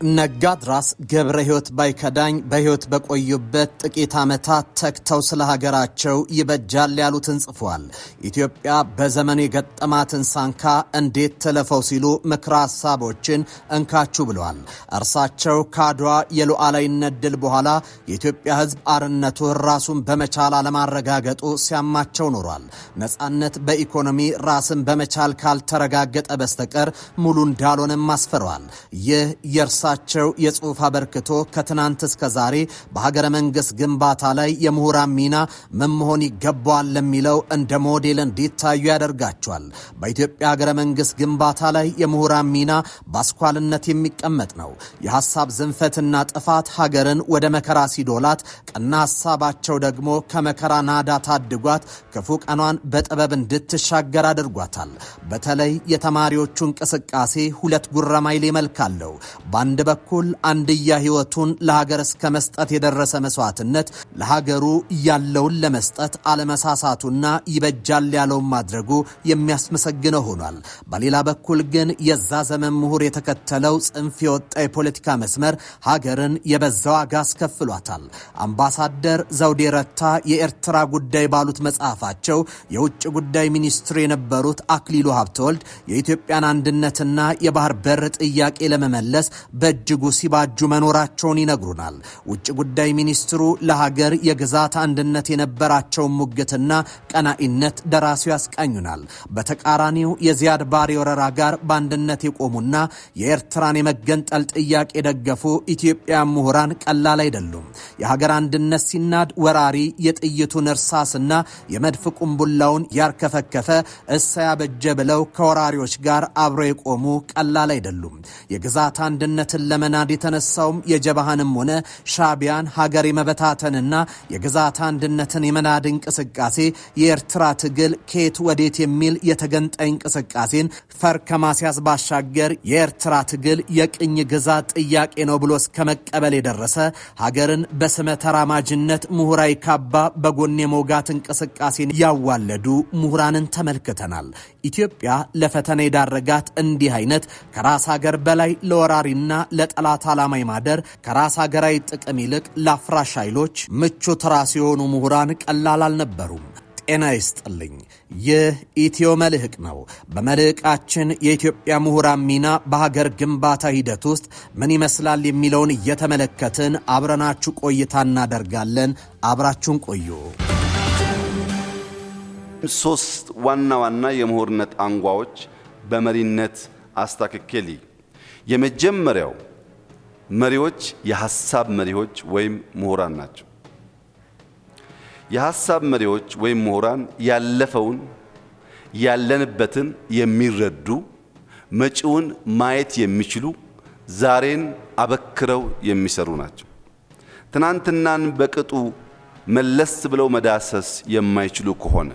ነጋድራስ ገብረ ሕይወት ባይከዳኝ በሕይወት በቆዩበት ጥቂት ዓመታት ተክተው ስለ ሀገራቸው ይበጃል ያሉትን ጽፏል። ኢትዮጵያ በዘመኑ የገጠማትን ሳንካ እንዴት ተለፈው ሲሉ ምክረ ሐሳቦችን እንካችሁ ብለዋል። እርሳቸው ከአድዋ የሉዓላዊነት ድል በኋላ የኢትዮጵያ ሕዝብ አርነቱ ራሱን በመቻል አለማረጋገጡ ሲያማቸው ኖሯል። ነጻነት በኢኮኖሚ ራስን በመቻል ካልተረጋገጠ በስተቀር ሙሉ እንዳልሆነም አስፈረዋል። ይህ የእርሳቸው የጽሑፍ አበርክቶ ከትናንት እስከ ዛሬ በሀገረ መንግስት ግንባታ ላይ የምሁራን ሚና ምን መሆን ይገባዋል ለሚለው እንደ ሞዴል እንዲታዩ ያደርጋቸዋል። በኢትዮጵያ ሀገረ መንግስት ግንባታ ላይ የምሁራን ሚና በአስኳልነት የሚቀመጥ ነው። የሐሳብ ዝንፈትና ጥፋት ሀገርን ወደ መከራ ሲዶላት፣ ቀና ሐሳባቸው ደግሞ ከመከራ ናዳ ታድጓት ክፉ ቀኗን በጥበብ እንድትሻገር አድርጓታል። በተለይ የተማሪዎቹ እንቅስቃሴ ሁለት ጉረማይሌ መልክ አለው። በአንድ በኩል አንድያ ሕይወቱን ለሀገር እስከ መስጠት የደረሰ መስዋዕትነት ለሀገሩ ያለውን ለመስጠት አለመሳሳቱና ይበጃል ያለውን ማድረጉ የሚያስመሰግነው ሆኗል። በሌላ በኩል ግን የዛ ዘመን ምሁር የተከተለው ጽንፍ የወጣ የፖለቲካ መስመር ሀገርን የበዛ ዋጋ አስከፍሏታል። አምባሳደር ዘውዴ ረታ የኤርትራ ጉዳይ ባሉት መጽሐፋቸው የውጭ ጉዳይ ሚኒስትሩ የነበሩት አክሊሉ ሀብተወልድ የኢትዮጵያን አንድነትና የባህር በር ጥያቄ ለመመለስ በእጅጉ ሲባጁ መኖራቸውን ይነግሩናል። ውጭ ጉዳይ ሚኒስትሩ ለሀገር የግዛት አንድነት የነበራቸውን ሙግትና ቀናኢነት ደራሲው ያስቃኙናል። በተቃራኒው የዚያድ ባሬ ወረራ ጋር በአንድነት የቆሙና የኤርትራን የመገንጠል ጥያቄ የደገፉ ኢትዮጵያውያን ምሁራን ቀላል አይደሉም። የሀገር አንድነት ሲናድ ወራሪ የጥይቱን እርሳስና የመድፍ ቁምቡላውን ያርከፈከፈ እሳያበጀ ብለው ከወራሪዎች ጋር አብረው የቆሙ ቀላል አይደሉም። የግዛት አንድነትን ለመናድ የተነሳውም የጀባሃንም ሆነ ሻቢያን ሀገር የመበታተንና የግዛት አንድነትን የመናድ እንቅስቃሴ የኤርትራ ትግል ከየት ወዴት የሚል የተገንጣይ እንቅስቃሴን ፈር ከማስያዝ ባሻገር የኤርትራ ትግል የቅኝ ግዛት ጥያቄ ነው ብሎ እስከ መቀበል የደረሰ ሀገርን በስመ ተራማጅነት ምሁራዊ ካባ በጎን የመውጋት እንቅስቃሴን ያዋለዱ ምሁራንን ተመልክተናል። ኢትዮጵያ ለፈተና የዳረጋት እንዲህ አይነት ከራስ ሀገር በላይ ለወራሪና ለጠላት ዓላማ ማደር ከራስ ሀገራዊ ጥቅም ይልቅ ለአፍራሽ ኃይሎች ምቹ ትራስ የሆኑ ምሁራን ቀላል አልነበሩም። ጤና ይስጥልኝ። ይህ ኢትዮ መልሕቅ ነው። በመልሕቃችን የኢትዮጵያ ምሁራን ሚና በሀገር ግንባታ ሂደት ውስጥ ምን ይመስላል የሚለውን እየተመለከትን አብረናችሁ ቆይታ እናደርጋለን። አብራችሁን ቆዩ። ሶስት ዋና ዋና የምሁርነት አንጓዎች በመሪነት አስታክኬሊ የመጀመሪያው መሪዎች የሐሳብ መሪዎች ወይም ምሁራን ናቸው። የሐሳብ መሪዎች ወይም ምሁራን ያለፈውን ያለንበትን የሚረዱ መጪውን ማየት የሚችሉ ዛሬን አበክረው የሚሰሩ ናቸው። ትናንትናን በቅጡ መለስ ብለው መዳሰስ የማይችሉ ከሆነ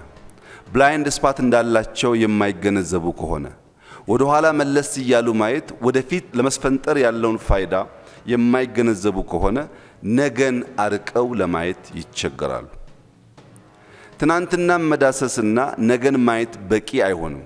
ብላይንድ ስፓት እንዳላቸው የማይገነዘቡ ከሆነ ወደ ኋላ መለስ እያሉ ማየት ወደፊት ለመስፈንጠር ያለውን ፋይዳ የማይገነዘቡ ከሆነ ነገን አርቀው ለማየት ይቸገራሉ። ትናንትናን መዳሰስና ነገን ማየት በቂ አይሆንም።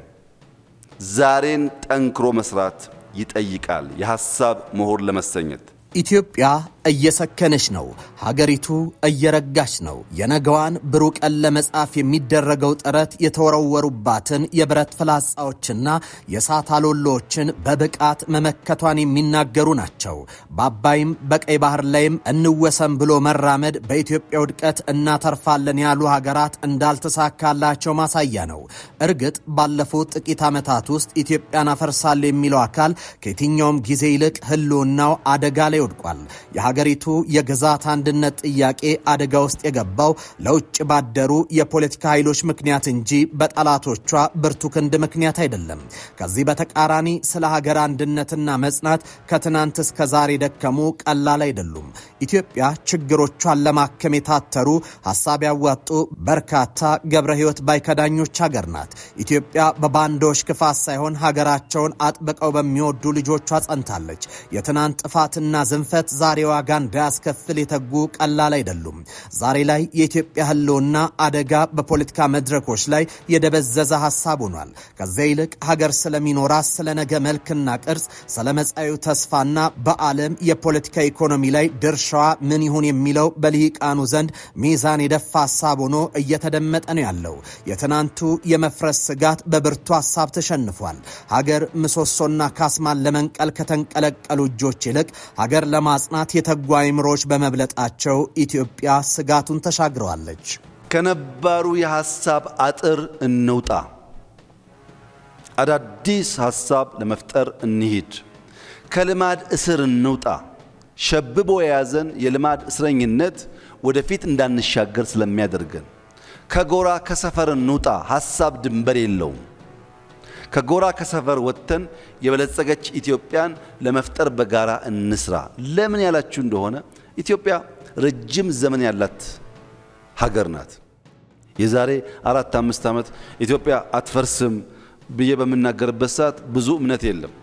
ዛሬን ጠንክሮ መስራት ይጠይቃል የሐሳብ ምሁር ለመሰኘት። ኢትዮጵያ እየሰከነች ነው። ሀገሪቱ እየረጋች ነው። የነገዋን ብሩህ ቀን ለመጻፍ የሚደረገው ጥረት የተወረወሩባትን የብረት ፍላጻዎችና የእሳት አሎሎዎችን በብቃት መመከቷን የሚናገሩ ናቸው። በአባይም በቀይ ባህር ላይም እንወሰን ብሎ መራመድ በኢትዮጵያ ውድቀት እናተርፋለን ያሉ ሀገራት እንዳልተሳካላቸው ማሳያ ነው። እርግጥ ባለፉት ጥቂት ዓመታት ውስጥ ኢትዮጵያን አፈርሳለሁ የሚለው አካል ከየትኛውም ጊዜ ይልቅ ህልውናው አደጋ ላይ ወድቋል። የሀገሪቱ የግዛት አንድነት ጥያቄ አደጋ ውስጥ የገባው ለውጭ ባደሩ የፖለቲካ ኃይሎች ምክንያት እንጂ በጠላቶቿ ብርቱ ክንድ ምክንያት አይደለም። ከዚህ በተቃራኒ ስለ ሀገር አንድነትና መጽናት ከትናንት እስከ ዛሬ ደከሙ ቀላል አይደሉም። ኢትዮጵያ ችግሮቿን ለማከም የታተሩ ሐሳብ ያዋጡ በርካታ ገብረ ሕይወት ባይከዳኞች ሀገር ናት። ኢትዮጵያ በባንዶች ክፋት ሳይሆን ሀገራቸውን አጥብቀው በሚወዱ ልጆቿ ጸንታለች። የትናንት ጥፋትና ዝንፈት ዛሬ ዋጋ እንዳያስከፍል የተጉ ቀላል አይደሉም። ዛሬ ላይ የኢትዮጵያ ህልውና አደጋ በፖለቲካ መድረኮች ላይ የደበዘዘ ሐሳብ ሆኗል። ከዚያ ይልቅ ሀገር ስለሚኖራት ስለ ነገ መልክና ቅርጽ፣ ስለ መጻዩ ተስፋና በዓለም የፖለቲካ ኢኮኖሚ ላይ ድርሻዋ ምን ይሁን የሚለው በልሂቃኑ ዘንድ ሚዛን የደፋ ሐሳብ ሆኖ እየተደመጠ ነው ያለው። የትናንቱ የመፍረስ ስጋት በብርቱ ሐሳብ ተሸንፏል። ሀገር ምሰሶና ካስማን ለመንቀል ከተንቀለቀሉ እጆች ይልቅ ሀገር ለማጽናት የተጉ አእምሮች በመብለጣቸው ኢትዮጵያ ስጋቱን ተሻግረዋለች። ከነባሩ የሐሳብ አጥር እንውጣ፣ አዳዲስ ሐሳብ ለመፍጠር እንሂድ። ከልማድ እስር እንውጣ። ሸብቦ የያዘን የልማድ እስረኝነት ወደፊት እንዳንሻገር ስለሚያደርገን ከጎራ ከሰፈር እንውጣ። ሐሳብ ድንበር የለውም። ከጎራ ከሰፈር ወጥተን የበለጸገች ኢትዮጵያን ለመፍጠር በጋራ እንስራ። ለምን ያላችሁ እንደሆነ ኢትዮጵያ ረጅም ዘመን ያላት ሀገር ናት። የዛሬ 4-5 ዓመት ኢትዮጵያ አትፈርስም ብዬ በመናገርበት ሰዓት ብዙ እምነት የለም።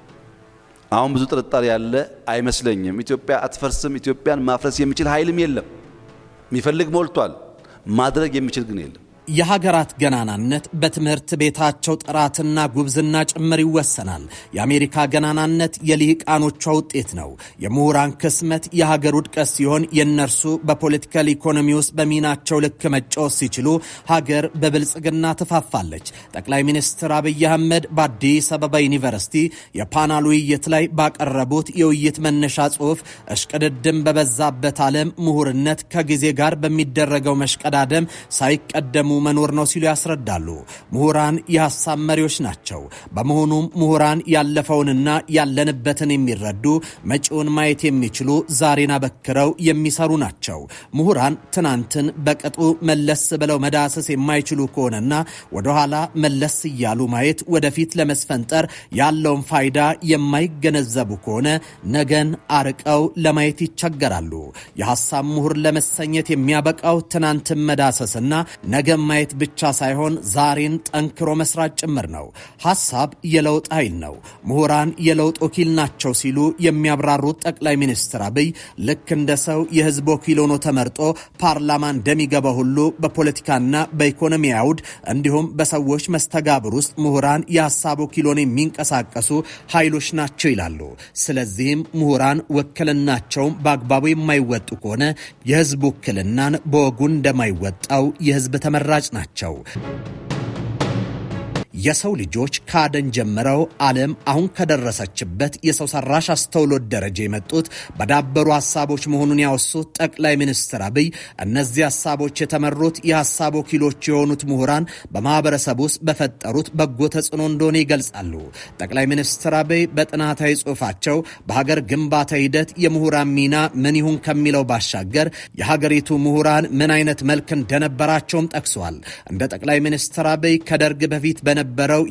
አሁን ብዙ ጥርጣሬ ያለ አይመስለኝም። ኢትዮጵያ አትፈርስም። ኢትዮጵያን ማፍረስ የሚችል ኃይልም የለም። የሚፈልግ ሞልቷል። ማድረግ የሚችል ግን የለም። የሀገራት ገናናነት በትምህርት ቤታቸው ጥራትና ጉብዝና ጭምር ይወሰናል። የአሜሪካ ገናናነት የልሂቃኖቿ ውጤት ነው። የምሁራን ክስመት የሀገር ውድቀት ሲሆን የእነርሱ በፖለቲካል ኢኮኖሚ ውስጥ በሚናቸው ልክ መጫወት ሲችሉ ሀገር በብልጽግና ትፋፋለች። ጠቅላይ ሚኒስትር አብይ አህመድ በአዲስ አበባ ዩኒቨርሲቲ የፓናል ውይይት ላይ ባቀረቡት የውይይት መነሻ ጽሑፍ እሽቅድድም በበዛበት ዓለም ምሁርነት ከጊዜ ጋር በሚደረገው መሽቀዳደም ሳይቀደሙ መኖር ነው ሲሉ ያስረዳሉ። ምሁራን የሐሳብ መሪዎች ናቸው። በመሆኑም ምሁራን ያለፈውንና ያለንበትን የሚረዱ መጪውን ማየት የሚችሉ ዛሬን አበክረው የሚሰሩ ናቸው። ምሁራን ትናንትን በቅጡ መለስ ብለው መዳሰስ የማይችሉ ከሆነና ወደኋላ መለስ እያሉ ማየት ወደፊት ለመስፈንጠር ያለውን ፋይዳ የማይገነዘቡ ከሆነ ነገን አርቀው ለማየት ይቸገራሉ። የሐሳብ ምሁር ለመሰኘት የሚያበቃው ትናንትን መዳሰስና ነገ ማየት ብቻ ሳይሆን ዛሬን ጠንክሮ መስራት ጭምር ነው። ሐሳብ የለውጥ ኃይል ነው። ምሁራን የለውጥ ወኪል ናቸው ሲሉ የሚያብራሩት ጠቅላይ ሚኒስትር አብይ ልክ እንደ ሰው የህዝብ ወኪል ሆኖ ተመርጦ ፓርላማ እንደሚገባ ሁሉ በፖለቲካና በኢኮኖሚ አውድ እንዲሁም በሰዎች መስተጋብር ውስጥ ምሁራን የሐሳብ ወኪል ሆነው የሚንቀሳቀሱ ኃይሎች ናቸው ይላሉ። ስለዚህም ምሁራን ውክልናቸውን በአግባቡ የማይወጡ ከሆነ የህዝብ ውክልናን በወጉ እንደማይወጣው የህዝብ ተመራጭ ናቸው። የሰው ልጆች ካደን ጀምረው ዓለም አሁን ከደረሰችበት የሰው ሰራሽ አስተውሎት ደረጃ የመጡት በዳበሩ ሐሳቦች መሆኑን ያወሱት ጠቅላይ ሚኒስትር አብይ እነዚህ ሐሳቦች የተመሩት የሐሳብ ወኪሎች የሆኑት ምሁራን በማህበረሰብ ውስጥ በፈጠሩት በጎ ተጽዕኖ እንደሆነ ይገልጻሉ። ጠቅላይ ሚኒስትር አብይ በጥናታዊ ጽሑፋቸው በሀገር ግንባታ ሂደት የምሁራን ሚና ምን ይሁን ከሚለው ባሻገር የሀገሪቱ ምሁራን ምን አይነት መልክ እንደነበራቸውም ጠቅሰዋል። እንደ ጠቅላይ ሚኒስትር አብይ ከደርግ በፊት በነበረው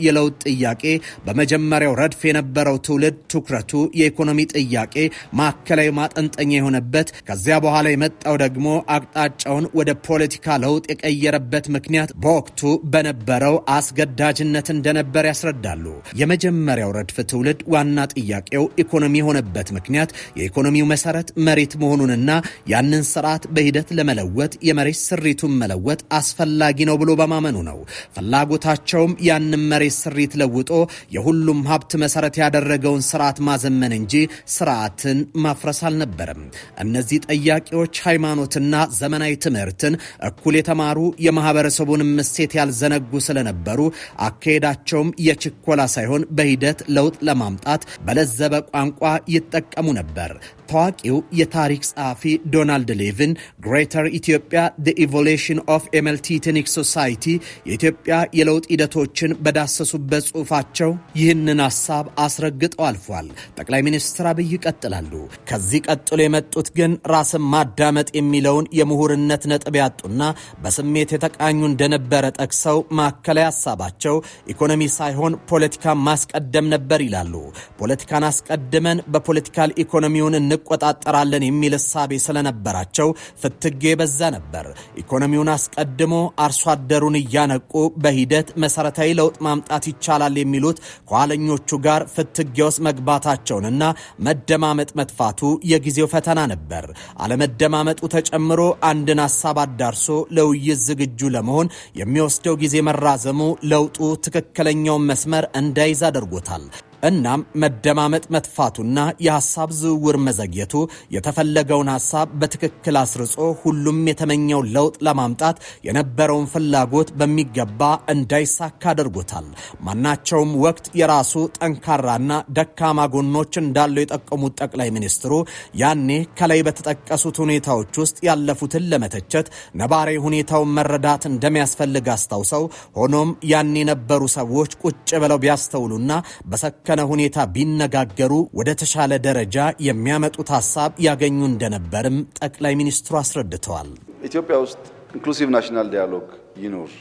የለውጥ ጥያቄ በመጀመሪያው ረድፍ የነበረው ትውልድ ትኩረቱ የኢኮኖሚ ጥያቄ ማዕከላዊ ማጠንጠኛ የሆነበት፣ ከዚያ በኋላ የመጣው ደግሞ አቅጣጫውን ወደ ፖለቲካ ለውጥ የቀየረበት ምክንያት በወቅቱ በነበረው አስገዳጅነት እንደነበር ያስረዳሉ። የመጀመሪያው ረድፍ ትውልድ ዋና ጥያቄው ኢኮኖሚ የሆነበት ምክንያት የኢኮኖሚው መሰረት መሬት መሆኑንና ያንን ስርዓት በሂደት ለመለወጥ የመሬት ስሪቱን መለወጥ አስፈላጊ ነው ብሎ በማመኑ ነው። ፍላጎታቸውም ያንን መሬት ስሪት ለውጦ የሁሉም ሀብት መሰረት ያደረገውን ስርዓት ማዘመን እንጂ ስርዓትን ማፍረስ አልነበረም። እነዚህ ጥያቄዎች ሃይማኖትና ዘመናዊ ትምህርትን እኩል የተማሩ የማህበረሰቡንም እሴት ያልዘነጉ ስለነበሩ አካሄዳቸውም የችኮላ ሳይሆን በሂደት ለውጥ ለማምጣት በለዘበ ቋንቋ ይጠቀሙ ነበር። ታዋቂው የታሪክ ጸሐፊ ዶናልድ ሌቪን ግሬተር ኢትዮጵያ the evolution of a multi-ethnic society የኢትዮጵያ የለውጥ ሂደቶችን በዳሰሱበት ጽሑፋቸው ይህንን ሐሳብ አስረግጠው አልፏል። ጠቅላይ ሚኒስትር አብይ ይቀጥላሉ። ከዚህ ቀጥሎ የመጡት ግን ራስን ማዳመጥ የሚለውን የምሁርነት ነጥብ ያጡና በስሜት የተቃኙ እንደነበረ ጠቅሰው ማዕከላዊ ሐሳባቸው ኢኮኖሚ ሳይሆን ፖለቲካን ማስቀደም ነበር ይላሉ። ፖለቲካን አስቀድመን በፖለቲካል ኢኮኖሚውን እንቆጣጠራለን የሚል እሳቤ ስለነበራቸው ፍትጌ በዛ ነበር። ኢኮኖሚውን አስቀድሞ አርሶ አደሩን እያነቁ በሂደት መሰረታዊ ለውጥ ማምጣት ይቻላል የሚሉት ከኋለኞቹ ጋር ፍትጌ ውስጥ መግባታቸውንና መደማመጥ መጥፋቱ የጊዜው ፈተና ነበር። አለመደማመጡ ተጨምሮ አንድን ሐሳብ አዳርሶ ለውይይት ዝግጁ ለመሆን የሚወስደው ጊዜ መራዘሙ ለውጡ ትክክለኛውን መስመር እንዳይዝ አድርጎታል። እናም መደማመጥ መጥፋቱና የሐሳብ ዝውውር መዘግየቱ የተፈለገውን ሐሳብ በትክክል አስርጾ ሁሉም የተመኘው ለውጥ ለማምጣት የነበረውን ፍላጎት በሚገባ እንዳይሳካ አድርጎታል። ማናቸውም ወቅት የራሱ ጠንካራና ደካማ ጎኖች እንዳለው የጠቀሙት ጠቅላይ ሚኒስትሩ ያኔ ከላይ በተጠቀሱት ሁኔታዎች ውስጥ ያለፉትን ለመተቸት ነባራዊ ሁኔታውን መረዳት እንደሚያስፈልግ አስታውሰው ሆኖም ያኔ የነበሩ ሰዎች ቁጭ ብለው ቢያስተውሉና በሰከነ ሁኔታ ቢነጋገሩ ወደ ተሻለ ደረጃ የሚያመጡት ሐሳብ ያገኙ እንደነበርም ጠቅላይ ሚኒስትሩ አስረድተዋል። ኢትዮጵያ ውስጥ ኢንክሉሲቭ ናሽናል ዳያሎግ ይኖር፣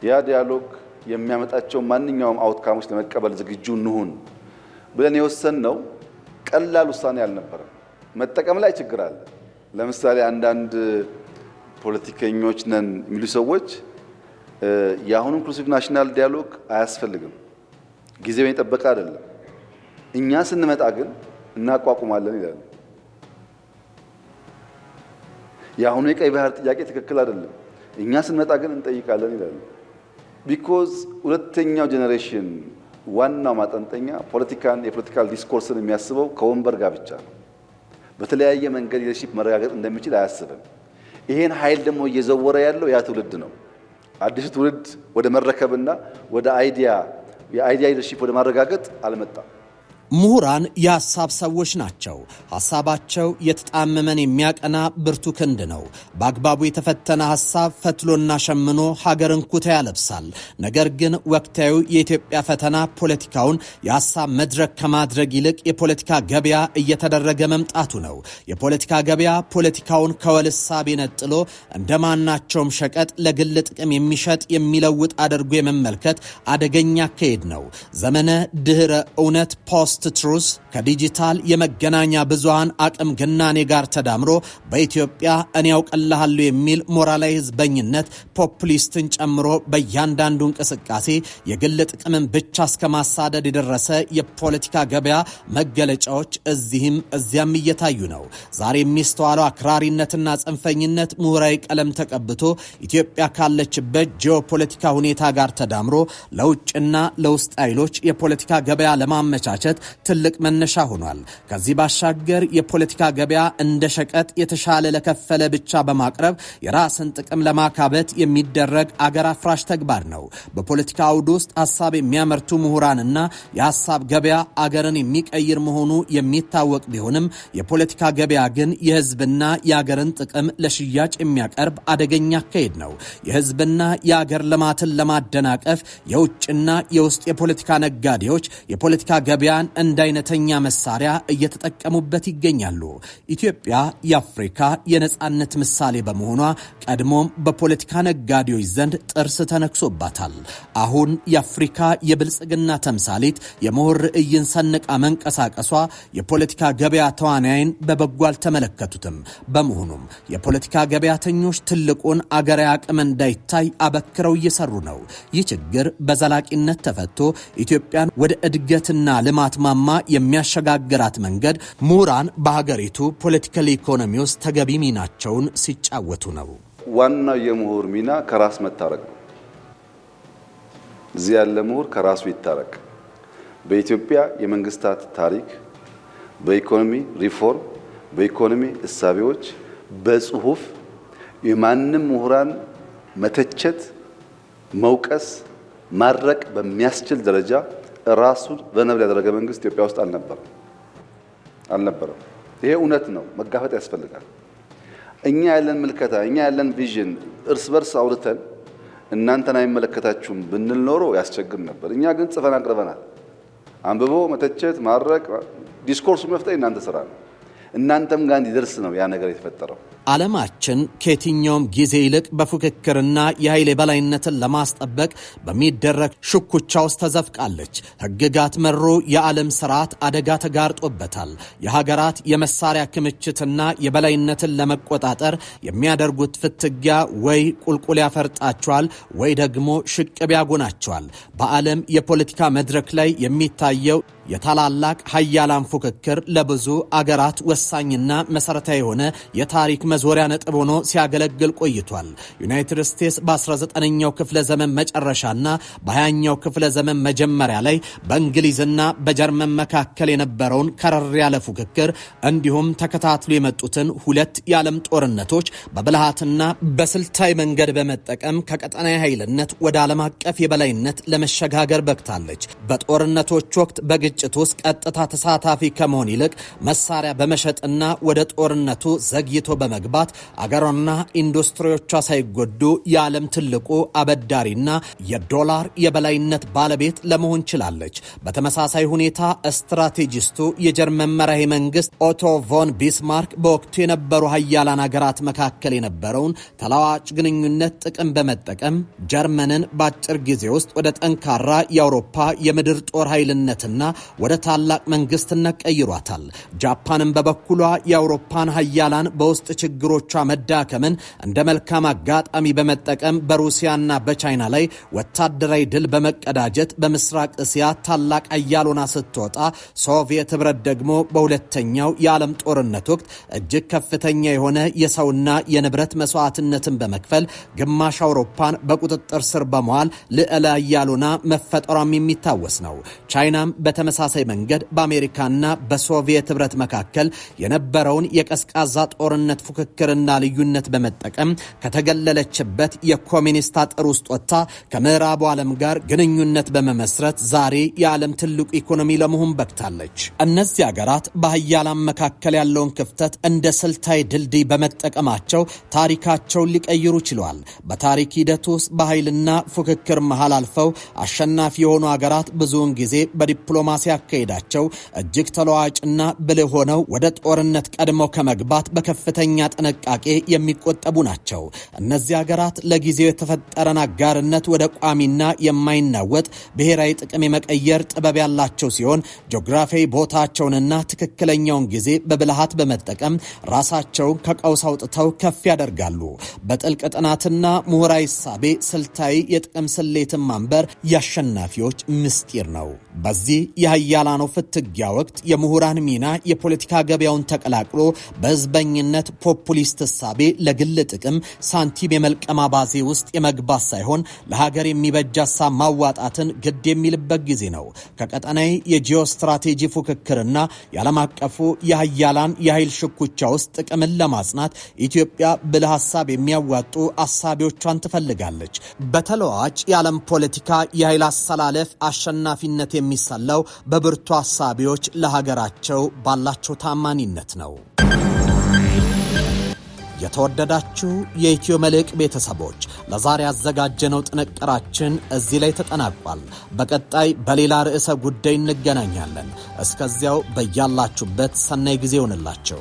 ያ ዳያሎግ የሚያመጣቸው ማንኛውም አውትካሞች ለመቀበል ዝግጁ እንሁን ብለን የወሰንነው ቀላል ውሳኔ አልነበረም። መጠቀም ላይ ችግር አለ። ለምሳሌ አንዳንድ ፖለቲከኞች ነን የሚሉ ሰዎች የአሁኑ ኢንክሉሲቭ ናሽናል ዳያሎግ አያስፈልግም፣ ጊዜውን የጠበቀ አይደለም፣ እኛ ስንመጣ ግን እናቋቁማለን ይላሉ። የአሁኑ የቀይ ባህር ጥያቄ ትክክል አይደለም፣ እኛ ስንመጣ ግን እንጠይቃለን ይላሉ። ቢኮዝ ሁለተኛው ጄኔሬሽን ዋናው ማጠንጠኛ የፖለቲካል ዲስኮርስን የሚያስበው ከወንበር ጋር ብቻ ነው። በተለያየ መንገድ ሊደርሺፕ መረጋገጥ እንደሚችል አያስብም። ይሄን ኃይል ደግሞ እየዘወረ ያለው ያ ትውልድ ነው። አዲሱ ትውልድ ወደ መረከብና ወደ የአይዲያ ሊደርሺፕ ወደ ማረጋገጥ አልመጣም። ምሁራን የሐሳብ ሰዎች ናቸው። ሐሳባቸው የተጣመመን የሚያቀና ብርቱ ክንድ ነው። በአግባቡ የተፈተነ ሐሳብ ፈትሎና ሸምኖ ሀገርን ኩታ ያለብሳል። ነገር ግን ወቅታዊ የኢትዮጵያ ፈተና ፖለቲካውን የሐሳብ መድረክ ከማድረግ ይልቅ የፖለቲካ ገበያ እየተደረገ መምጣቱ ነው። የፖለቲካ ገበያ ፖለቲካውን ከወልሳብ ነጥሎ እንደማናቸውም ሸቀጥ ለግል ጥቅም የሚሸጥ የሚለውጥ አድርጎ የመመልከት አደገኛ አካሄድ ነው። ዘመነ ድህረ እውነት ፖስት ትሩስ ከዲጂታል የመገናኛ ብዙሃን አቅም ግናኔ ጋር ተዳምሮ በኢትዮጵያ እኔ ያውቅልሃለሁ የሚል ሞራላዊ ህዝበኝነት ፖፑሊስትን ጨምሮ በእያንዳንዱ እንቅስቃሴ የግል ጥቅምን ብቻ እስከ ማሳደድ የደረሰ የፖለቲካ ገበያ መገለጫዎች እዚህም እዚያም እየታዩ ነው። ዛሬ የሚስተዋለው አክራሪነትና ጽንፈኝነት ምሁራዊ ቀለም ተቀብቶ ኢትዮጵያ ካለችበት ጂኦፖለቲካ ሁኔታ ጋር ተዳምሮ ለውጭና ለውስጥ ኃይሎች የፖለቲካ ገበያ ለማመቻቸት ትልቅ መነሻ ሆኗል። ከዚህ ባሻገር የፖለቲካ ገበያ እንደ ሸቀጥ የተሻለ ለከፈለ ብቻ በማቅረብ የራስን ጥቅም ለማካበት የሚደረግ አገር አፍራሽ ተግባር ነው። በፖለቲካ አውድ ውስጥ ሐሳብ የሚያመርቱ ምሁራንና የሐሳብ ገበያ አገርን የሚቀይር መሆኑ የሚታወቅ ቢሆንም የፖለቲካ ገበያ ግን የህዝብና የአገርን ጥቅም ለሽያጭ የሚያቀርብ አደገኛ አካሄድ ነው። የህዝብና የአገር ልማትን ለማደናቀፍ የውጭና የውስጥ የፖለቲካ ነጋዴዎች የፖለቲካ ገበያን እንደ አይነተኛ መሳሪያ እየተጠቀሙበት ይገኛሉ። ኢትዮጵያ የአፍሪካ የነጻነት ምሳሌ በመሆኗ ቀድሞም በፖለቲካ ነጋዴዎች ዘንድ ጥርስ ተነክሶባታል። አሁን የአፍሪካ የብልጽግና ተምሳሌት የምሁር ርዕይን ሰንቃ መንቀሳቀሷ የፖለቲካ ገበያ ተዋናይን በበጎ አልተመለከቱትም። በመሆኑም የፖለቲካ ገበያተኞች ትልቁን አገራዊ አቅም እንዳይታይ አበክረው እየሰሩ ነው። ይህ ችግር በዘላቂነት ተፈቶ ኢትዮጵያን ወደ እድገትና ልማት ማማ የሚያሸጋግራት መንገድ ምሁራን በሀገሪቱ ፖለቲካል ኢኮኖሚ ውስጥ ተገቢ ሚናቸውን ሲጫወቱ ነው። ዋናው የምሁር ሚና ከራስ መታረቅ ነው። እዚህ ያለ ምሁር ከራሱ ይታረቅ። በኢትዮጵያ የመንግስታት ታሪክ በኢኮኖሚ ሪፎርም፣ በኢኮኖሚ እሳቤዎች፣ በጽሁፍ የማንም ምሁራን መተቸት፣ መውቀስ፣ ማድረቅ በሚያስችል ደረጃ ራሱን በነብል ያደረገ መንግስት ኢትዮጵያ ውስጥ አልነበረም። ይሄ እውነት ነው። መጋፈጥ ያስፈልጋል። እኛ ያለን ምልከታ፣ እኛ ያለን ቪዥን እርስ በርስ አውርተን እናንተን አይመለከታችሁም ብንል ኖሮ ያስቸግር ነበር። እኛ ግን ጽፈን አቅርበናል። አንብቦ መተቸት፣ ማድረቅ፣ ዲስኮርሱ መፍጠር እናንተ ስራ ነው። እናንተም ጋር እንዲደርስ ነው ያ ነገር የተፈጠረው። ዓለማችን ከየትኛውም ጊዜ ይልቅ በፉክክርና የኃይል የበላይነትን ለማስጠበቅ በሚደረግ ሽኩቻ ውስጥ ተዘፍቃለች። ሕግጋት መሩ የዓለም ስርዓት አደጋ ተጋርጦበታል። የሀገራት የመሳሪያ ክምችትና የበላይነትን ለመቆጣጠር የሚያደርጉት ፍትጊያ ወይ ቁልቁል ያፈርጣቸዋል ወይ ደግሞ ሽቅብ ያጎናቸዋል። በዓለም የፖለቲካ መድረክ ላይ የሚታየው የታላላቅ ሀያላን ፉክክር ለብዙ አገራት ወሳኝና መሰረታዊ የሆነ የታሪክ መዞሪያ ነጥብ ሆኖ ሲያገለግል ቆይቷል። ዩናይትድ ስቴትስ በ19ኛው ክፍለ ዘመን መጨረሻና በ20ኛው ክፍለ ዘመን መጀመሪያ ላይ በእንግሊዝና በጀርመን መካከል የነበረውን ከረር ያለ ፉክክር እንዲሁም ተከታትሎ የመጡትን ሁለት የዓለም ጦርነቶች በብልሃትና በስልታዊ መንገድ በመጠቀም ከቀጠናዊ ኃይልነት ወደ ዓለም አቀፍ የበላይነት ለመሸጋገር በቅታለች። በጦርነቶች ወቅት በግጭት ውስጥ ቀጥታ ተሳታፊ ከመሆን ይልቅ መሳሪያ በመሸጥና ወደ ጦርነቱ ዘግይቶ በመግባት አገሯና ኢንዱስትሪዎቿ ሳይጎዱ የዓለም ትልቁ አበዳሪና የዶላር የበላይነት ባለቤት ለመሆን ችላለች። በተመሳሳይ ሁኔታ ስትራቴጂስቱ የጀርመን መራሄ መንግስት ኦቶ ቮን ቢስማርክ በወቅቱ የነበሩ ሀያላን አገራት መካከል የነበረውን ተለዋጭ ግንኙነት ጥቅም በመጠቀም ጀርመንን በአጭር ጊዜ ውስጥ ወደ ጠንካራ የአውሮፓ የምድር ጦር ኃይልነትና ወደ ታላቅ መንግስትነት ቀይሯታል። ጃፓንን በበኩሏ የአውሮፓን ሀያላን በውስጥ ችግሮቿ መዳከምን እንደ መልካም አጋጣሚ በመጠቀም በሩሲያና በቻይና ላይ ወታደራዊ ድል በመቀዳጀት በምስራቅ እስያ ታላቅ ሀያል ሆና ስትወጣ፣ ሶቪየት ህብረት ደግሞ በሁለተኛው የዓለም ጦርነት ወቅት እጅግ ከፍተኛ የሆነ የሰውና የንብረት መስዋዕትነትን በመክፈል ግማሽ አውሮፓን በቁጥጥር ስር በመዋል ልዕለ ሀያል ሆና መፈጠሯም የሚታወስ ነው። ቻይናም በተመሳሳይ መንገድ በአሜሪካና በሶቪየት ህብረት መካከል የነበረውን የቀዝቃዛ ጦርነት ፉክክርና ልዩነት በመጠቀም ከተገለለችበት የኮሚኒስት አጥር ውስጥ ወጥታ ከምዕራቡ ዓለም ጋር ግንኙነት በመመስረት ዛሬ የዓለም ትልቁ ኢኮኖሚ ለመሆን በቅታለች። እነዚህ ሀገራት በሀያላን መካከል ያለውን ክፍተት እንደ ስልታዊ ድልድይ በመጠቀማቸው ታሪካቸውን ሊቀይሩ ችለዋል። በታሪክ ሂደት ውስጥ በኃይልና ፉክክር መሃል አልፈው አሸናፊ የሆኑ ሀገራት ብዙውን ጊዜ በዲፕሎማሲ አካሄዳቸው እጅግ ተለዋጭና ብልህ ሆነው ወደ ጦርነት ቀድመው ከመግባት በከፍተኛ ጥንቃቄ የሚቆጠቡ ናቸው። እነዚህ ሀገራት ለጊዜው የተፈጠረን አጋርነት ወደ ቋሚና የማይናወጥ ብሔራዊ ጥቅም የመቀየር ጥበብ ያላቸው ሲሆን ጂኦግራፊያዊ ቦታቸውንና ትክክለኛውን ጊዜ በብልሃት በመጠቀም ራሳቸውን ከቀውስ አውጥተው ከፍ ያደርጋሉ። በጥልቅ ጥናትና ምሁራዊ እሳቤ ስልታዊ የጥቅም ስሌትን ማንበር የአሸናፊዎች ምስጢር ነው። በዚህ የሀያላኑ ፍትጊያ ወቅት የምሁራን ሚና የፖለቲካ ገበያውን ተቀላቅሎ በህዝበኝነት ፖፑሊስት እሳቤ ለግል ጥቅም ሳንቲም የመልቀማ ባዜ ውስጥ የመግባት ሳይሆን ለሀገር የሚበጅ ሀሳብ ማዋጣትን ግድ የሚልበት ጊዜ ነው። ከቀጠናዊ የጂኦ ስትራቴጂ ፉክክርና የዓለም አቀፉ የሀያላን የኃይል ሽኩቻ ውስጥ ጥቅምን ለማጽናት ኢትዮጵያ ብልህ ሀሳብ የሚያዋጡ አሳቢዎቿን ትፈልጋለች። በተለዋጭ የዓለም ፖለቲካ የኃይል አሰላለፍ አሸናፊነት የሚሰላው በብርቱ አሳቢዎች ለሀገራቸው ባላቸው ታማኒነት ነው። የተወደዳችሁ የኢትዮ መልሕቅ ቤተሰቦች ለዛሬ ያዘጋጀነው ጥንቅራችን እዚህ ላይ ተጠናቋል። በቀጣይ በሌላ ርዕሰ ጉዳይ እንገናኛለን። እስከዚያው በያላችሁበት ሰናይ ጊዜ ይሆንላችሁ።